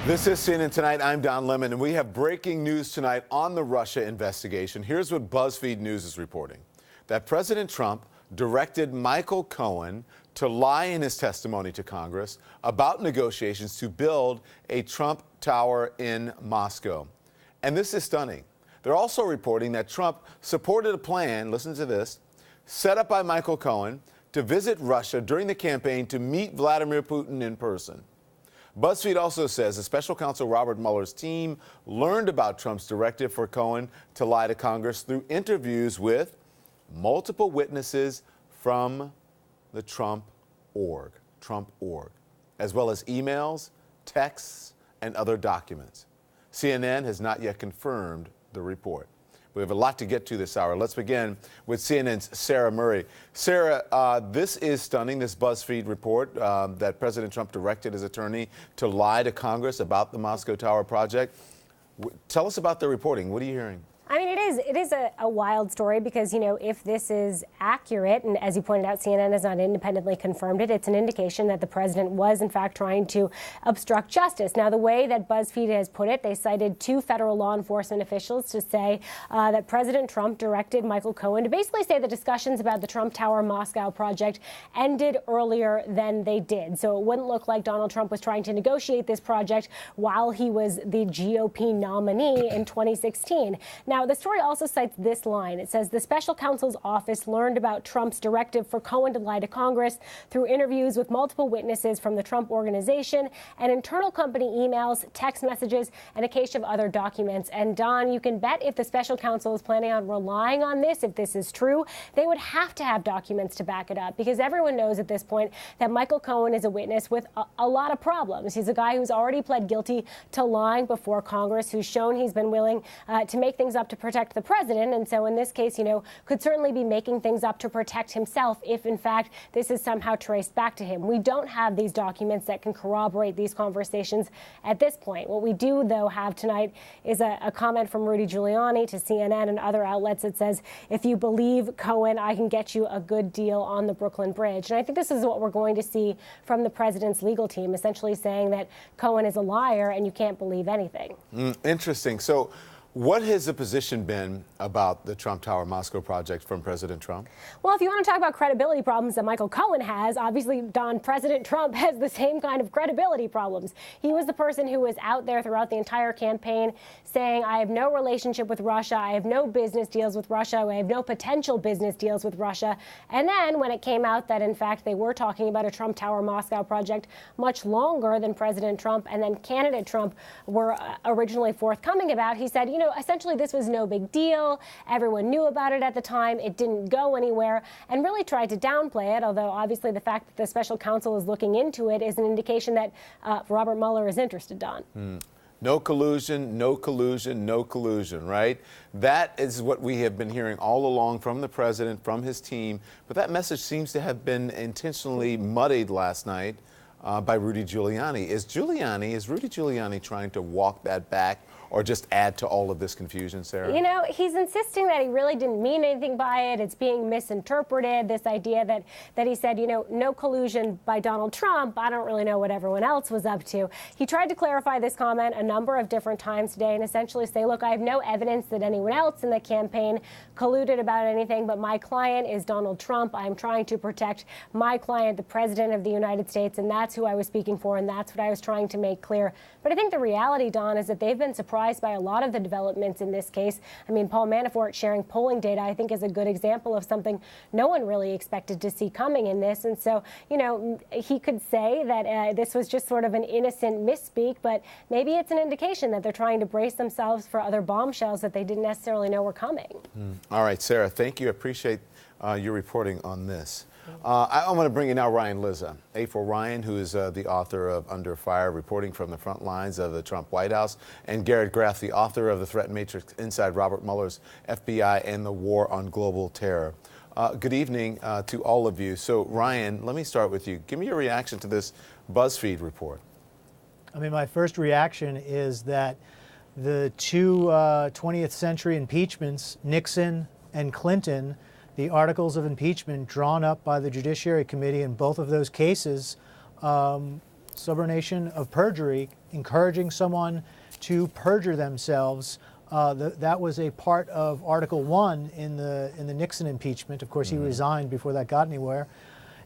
This is CNN Tonight. I'm Don Lemon, and we have breaking news tonight on the Russia investigation. Here's what Buzzfeed News is reporting: that President Trump directed Michael Cohen to lie in his testimony to Congress about negotiations to build a Trump Tower in Moscow. And this is stunning. They're also reporting that Trump supported a plan, listen to this, set up by Michael Cohen to visit Russia during the campaign to meet Vladimir Putin in person. BuzzFeed also says the special counsel Robert Mueller's team learned about Trump's directive for Cohen to lie to Congress through interviews with multiple witnesses from the Trump org, as well as emails, texts, and other documents. CNN has not yet confirmed the report. We have a lot to get to this hour. Let's begin with CNN's Sarah Murray. Sarah, this is stunning, this BuzzFeed report that President Trump directed his attorney to lie to Congress about the Moscow Tower project. Tell us about the reporting. What are you hearing? I mean, it is a wild story because, you know, if this is accurate, and as you pointed out, CNN has not independently confirmed it, it's an indication that the president was, in fact, trying to obstruct justice. Now, the way that BuzzFeed has put it, they cited two federal law enforcement officials to say that President Trump directed Michael Cohen to basically say the discussions about the Trump Tower Moscow project ended earlier than they did. So it wouldn't look like Donald Trump was trying to negotiate this project while he was the GOP nominee in 2016. Now, the story also cites this line. It says the special counsel's office learned about Trump's directive for Cohen to lie to Congress through interviews with multiple witnesses from the Trump organization and internal company emails, text messages, and a cache of other documents. And Don, you can bet if the special counsel is planning on relying on this, if this is true, they would have to have documents to back it up, because everyone knows at this point that Michael Cohen is a witness with a lot of problems. He's a guy who's already pled guilty to lying before Congress, who's shown he's been willing to make things up to protect the president. And so in this case, you know, could certainly be making things up to protect himself if, in fact, this is somehow traced back to him. We don't have these documents that can corroborate these conversations at this point. What we do, though, have tonight is a comment from Rudy Giuliani to CNN and other outlets that says, if you believe Cohen, I can get you a good deal on the Brooklyn Bridge. And I think this is what we're going to see from the president's legal team, essentially saying that Cohen is a liar and you can't believe anything. Interesting. So what has the position been about the Trump Tower Moscow project from President Trump? Well, if you want to talk about credibility problems that Michael Cohen has, obviously, Don, President Trump has the same kind of credibility problems. He was the person who was out there throughout the entire campaign saying, I have no relationship with Russia, I have no business deals with Russia, I have no potential business deals with Russia. And then when it came out that, in fact, they were talking about a Trump Tower Moscow project much longer than President Trump and then candidate Trump were originally forthcoming about, he said, you know, essentially this was no big deal. Everyone knew about it at the time. It didn't go anywhere, and really tried to downplay it, although obviously the fact that the special counsel is looking into it is an indication that Robert Mueller is interested, Don. No collusion, no collusion, no collusion, right? That is what we have been hearing all along from the president, from his team. But that message seems to have been intentionally muddied last night by Rudy Giuliani. Is Rudy Giuliani trying to walk that back or just add to all of this confusion, Sarah? You know, he's insisting that he really didn't mean anything by it. It's being misinterpreted. This idea that he said, you know, no collusion by Donald Trump. I don't really know what everyone else was up to. He tried to clarify this comment a number of different times today and essentially say, look, I have no evidence that anyone else in the campaign colluded about anything, but my client is Donald Trump. I'm trying to protect my client, the president of the United States, and that's who I was speaking for, and that's what I was trying to make clear. But I think the reality, Don, is that they've been surprised by a lot of the developments in this case. I mean, Paul Manafort sharing polling data, I think, is a good example of something no one really expected to see coming in this. And so, you know, he could say that this was just sort of an innocent misspeak, but maybe it's an indication that they're trying to brace themselves for other bombshells that they didn't necessarily know were coming. All right, Sarah, thank you. I appreciate your reporting on this. I want to bring in now Ryan Lizza, A4 Ryan, who is the author of Under Fire, reporting from the front lines of the Trump White House, and Garrett Graff, the author of The Threat Matrix Inside Robert Mueller's FBI and the War on Global Terror. Good evening to all of you. So, Ryan, let me start with you. Give me your reaction to this BuzzFeed report. I mean, my first reaction is that the two 20th century impeachments, Nixon and Clinton, the articles of impeachment drawn up by the Judiciary Committee in both of those cases subornation of perjury, encouraging someone to perjure themselves. That was a part of Article 1 in the Nixon impeachment. Of course, he resigned before that got anywhere.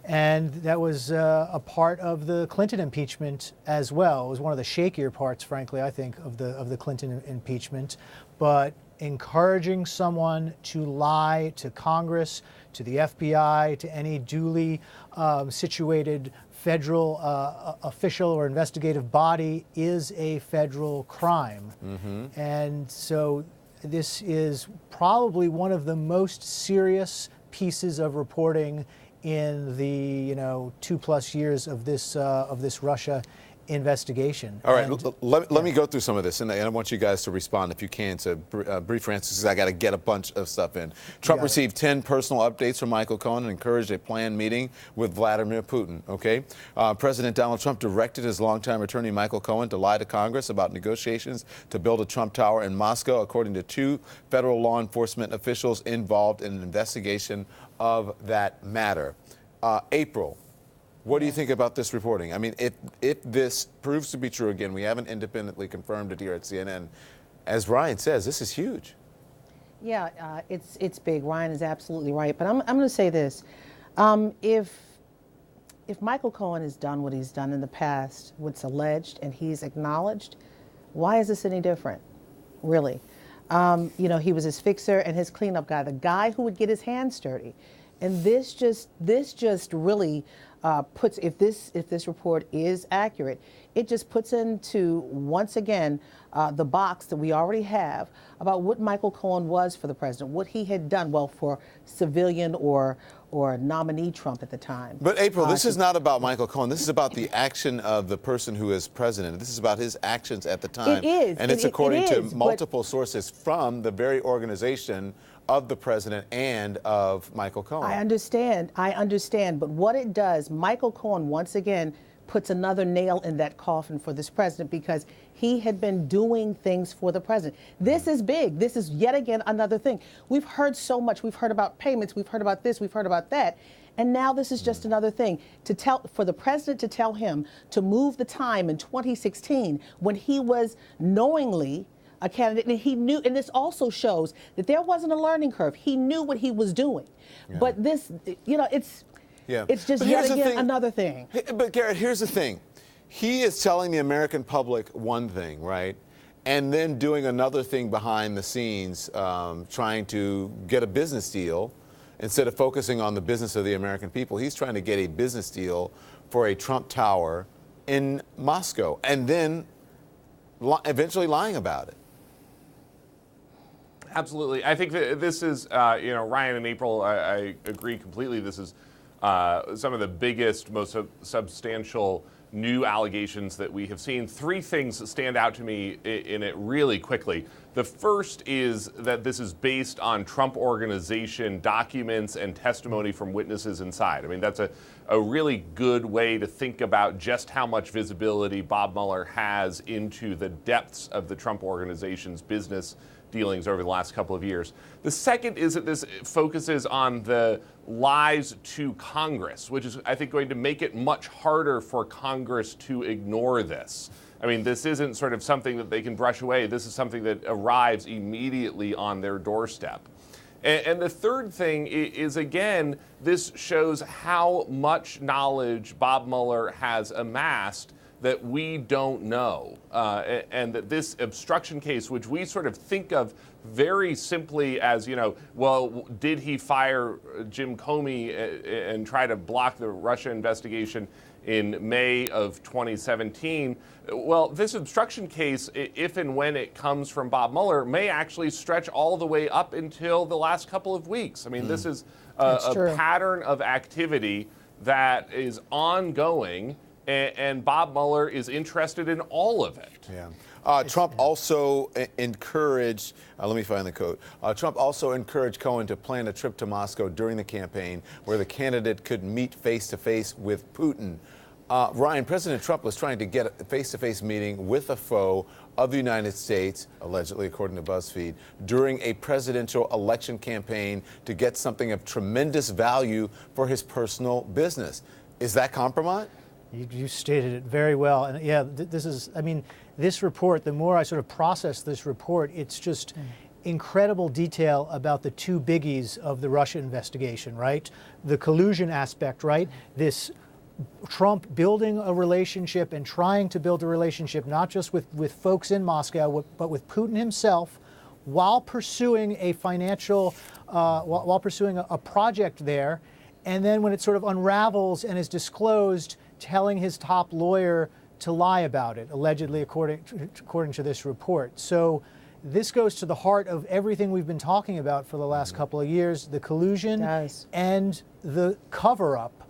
And that was a part of the Clinton impeachment as well. It was one of the shakier parts, frankly, I think, of the Clinton impeachment. But encouraging someone to lie to Congress, to the FBI, to any duly situated federal official or investigative body is a federal crime. And so this is probably one of the most serious pieces of reporting in the 2+ years of this Russia investigation. All right, let me go through some of this, and I want you guys to respond, if you can, to brief answers, because I got to get a bunch of stuff in. Trump received 10 personal updates from Michael Cohen and encouraged a planned meeting with Vladimir Putin. Okay, President Donald Trump directed his longtime attorney Michael Cohen to lie to Congress about negotiations to build a Trump Tower in Moscow, according to 2 federal law enforcement officials involved in an investigation of that matter. April, what do you think about this reporting? I mean, if this proves to be true, again, we haven't independently confirmed it here at CNN. As Ryan says, this is huge. Yeah, it's big. Ryan is absolutely right. But I'm going to say this: if Michael Cohen has done what he's done in the past, what's alleged, and he's acknowledged, why is this any different? Really, he was his fixer and his cleanup guy, the guy who would get his hands dirty, and this just really. Puts, if this report is accurate, it just puts into, once again, the box that we already have about what Michael Cohen was for the president, what he had done, well, for civilian or nominee Trump at the time. But April, this is not about Michael Cohen. This is about the action of the person who is president. This is about his actions at the time. It is. And it's according to multiple sources from the very organization of the president and of Michael Cohen. I understand. But what it does, Michael Cohen, once again, puts another nail in that coffin for this president, because he had been doing things for the president. This is big. This is yet again another thing. We've heard so much. We've heard about payments. We've heard about this. We've heard about that. And now this is just another thing for the president to tell him to move the time in 2016 when he was knowingly a candidate, and he knew, and this also shows that there wasn't a learning curve. He knew what he was doing. Yeah. But this, it's just yet again another thing. But Garrett, here's the thing. He is telling the American public one thing, right? And then doing another thing behind the scenes, trying to get a business deal. Instead of focusing on the business of the American people, he's trying to get a business deal for a Trump Tower in Moscow, and then eventually lying about it. Absolutely. I think that this is, Ryan and April, I agree completely. This is some of the biggest, most substantial new allegations that we have seen. 3 things stand out to me in it really quickly. The first is that this is based on Trump Organization documents and testimony from witnesses inside. I mean, that's a really good way to think about just how much visibility Bob Mueller has into the depths of the Trump Organization's business dealings over the last couple of years. The second is that this focuses on the lies to Congress, which is, I think, going to make it much harder for Congress to ignore this. I mean, this isn't sort of something that they can brush away. This is something that arrives immediately on their doorstep. And the third thing is, again, this shows how much knowledge Bob Mueller has amassed that we don't know, and that this obstruction case, which we sort of think of very simply as, well, did he fire Jim Comey and try to block the Russia investigation in May of 2017? Well, this obstruction case, if and when it comes from Bob Mueller, may actually stretch all the way up until the last couple of weeks. I mean, this is a pattern of activity that is ongoing, and Bob Mueller is interested in all of it. Yeah. Trump also encouraged, let me find the quote. Trump also encouraged Cohen to plan a trip to Moscow during the campaign where the candidate could meet face-to-face with Putin. Ryan, President Trump was trying to get a face-to-face meeting with a foe of the United States, allegedly, according to Buzzfeed, during a presidential election campaign to get something of tremendous value for his personal business. Is that compromise? You stated it very well. And yeah, this is, I mean, this report, the more I sort of process this report, it's just incredible detail about the two biggies of the Russia investigation, right? The collusion aspect, right? This Trump building a relationship and trying to build a relationship not just with folks in Moscow, but with Putin himself, while pursuing a financial, while pursuing a project there. And then when it sort of unravels and is disclosed, telling his top lawyer to lie about it, allegedly, according to this report. So this goes to the heart of everything we've been talking about for the last couple of years, the collusion and the cover-up